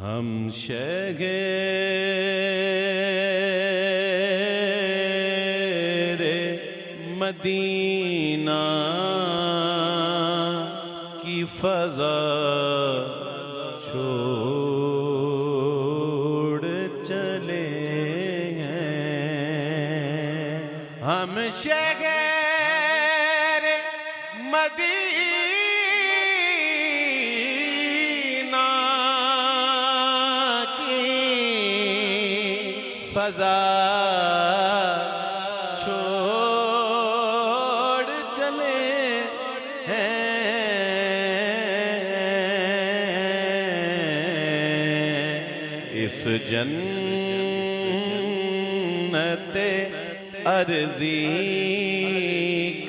हम शहरे मदीना की फजा छोड़ चले हैं। हम शहरे मदीना की फजा छोड़ चले हैं। इस जन्नते अर्ज़ी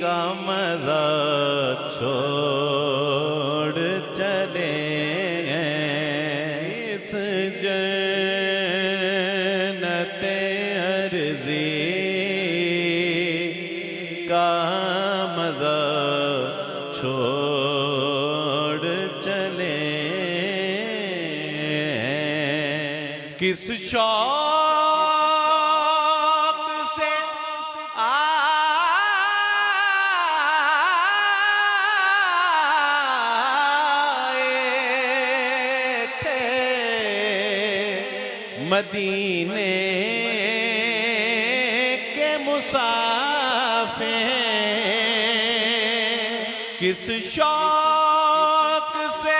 का मज़ा छोड़ चले हैं। इस जन्नते अर्ज़ी का मज़ा छोड़ चले हैं। किस शौक़ से आए थे मदीने के मुसाफिर। किस शौक़ से आए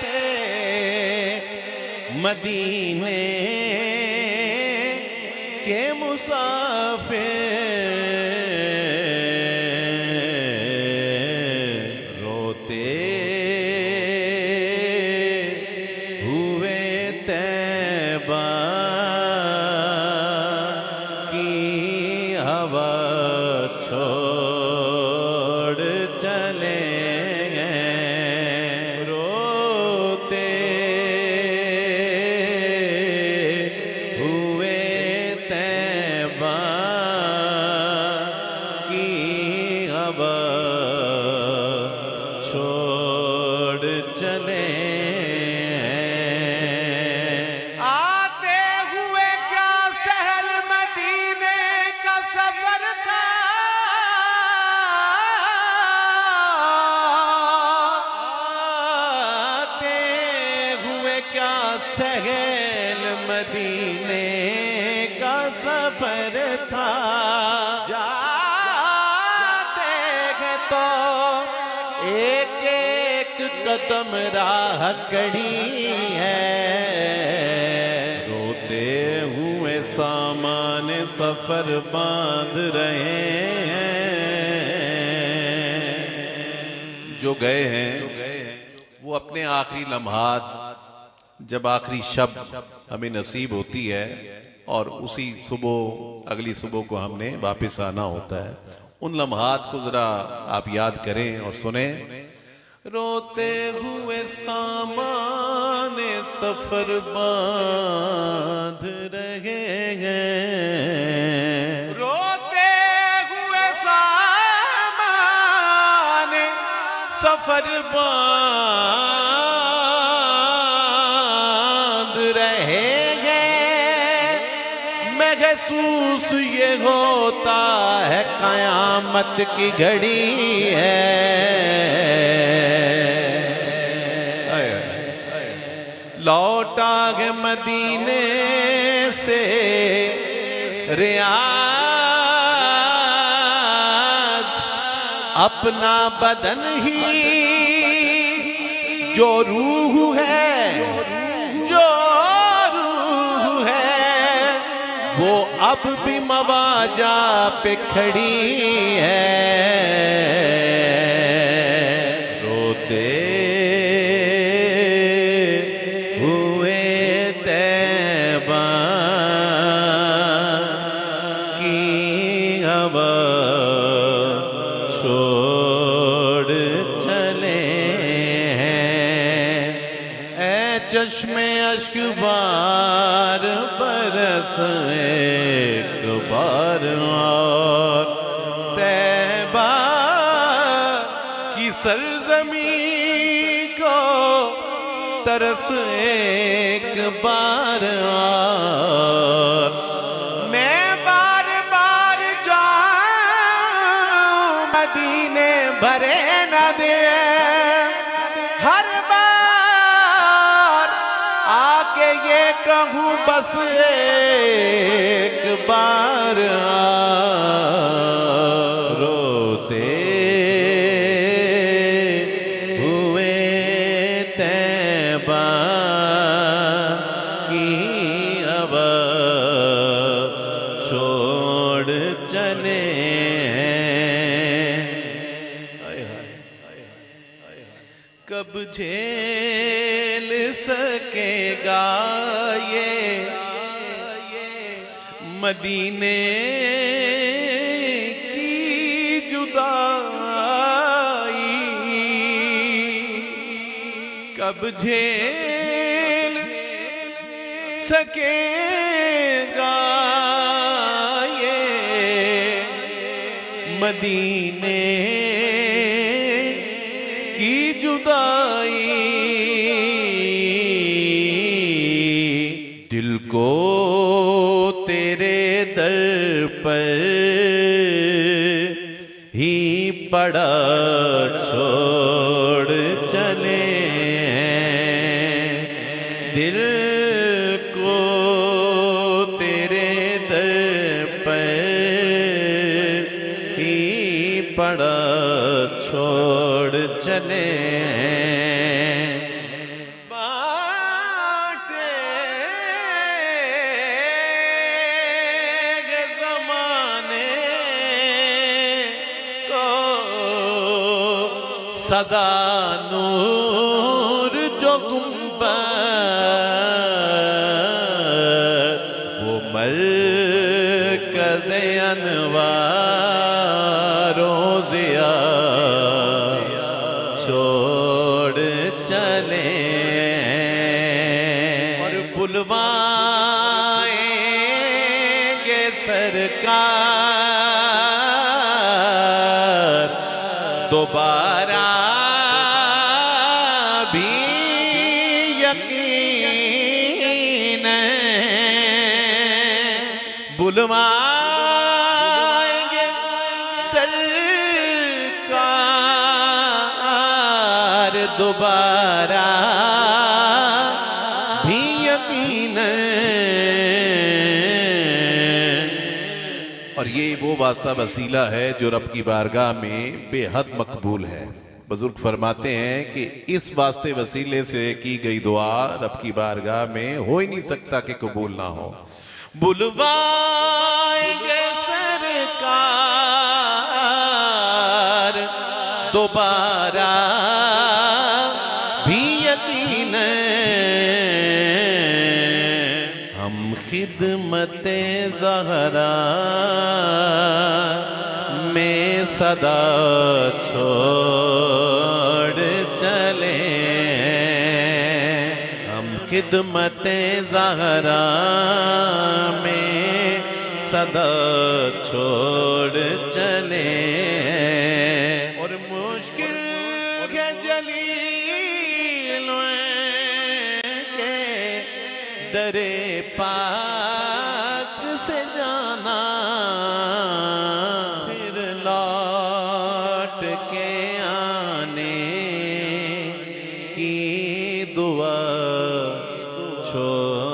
थे मदीने के मुसाफिर। रोते हुए तैबा की हवा छोड़ चले हैं। रोते हुए तैबा की हवा छोड़ चले हैं। आते हुए क्या शहर मदीने का सफर था। आते हुए क्या शहर मदीने का सफर था। जाते हैं तो एक एक कदम राह कड़ी है। रोते हुए सामान सफर बांध रहे हैं। जो गए हैं वो अपने आखिरी लम्हात, जब आखिरी शब हमें नसीब होती है और उसी सुबह अगली सुबह को हमने वापस आना होता है, उन लम्हात को जरा आप याद करें और सुने। रोते हुए सामान सफर बांध रहे हैं। रोते हुए सामान सफर बांध रहे हैं। महसूस ये होता है कयामत की घड़ी है। लौटा है मदीने से रियाज अपना बदन ही जो रूह है, जो रूह है वो अब भी मवाजा पे खड़ी है। रोते हुए तैबा की हवा छोड़ चले हैं। ऐ चश्मे अश्क बार बरस एक बार और तैबा की सरजमीं तरस एक बार और मैं बार बार जाऊं मदीने भरे न दे, हर बार आके ये कहूं बस एक बार रोते हुए तैबा की अब छोड़ चले कब झेल सकेगा ये मदीने की जुदाई, कब झेल सकेगा ये मदीने की जुदाई। दिल को तेरे दर पर ही पड़ा छोड़ चले दिल को तेरे दर पर ही पड़ा छोड़ चले सदा नूर जो गुंबद वो मरकज़ अनवारों ज़िया छोड़ चले और बुलवाएंगे सरकार दोबारा भी यकीन बुलवाएंगे सरकार दोबारा भी यकीन। और ये वो वास्ता वसीला है जो रब की बारगाह में बेहद मकबूल है। बुजुर्ग फरमाते हैं कि इस वास्ते वसीले से की गई दुआ रब की बारगाह में हो ही नहीं सकता कि कबूल ना हो। बुलवाएंगे सरकार दोबारा भी यकीन हम खिदमते ज़हरा में सदा छोड़ चले हम खिदमते ज़हरा में सदा छोड़ चले और मुश्किल के जलील के दरे पाक से जाना फिर लौट के आने की दुआ छोड़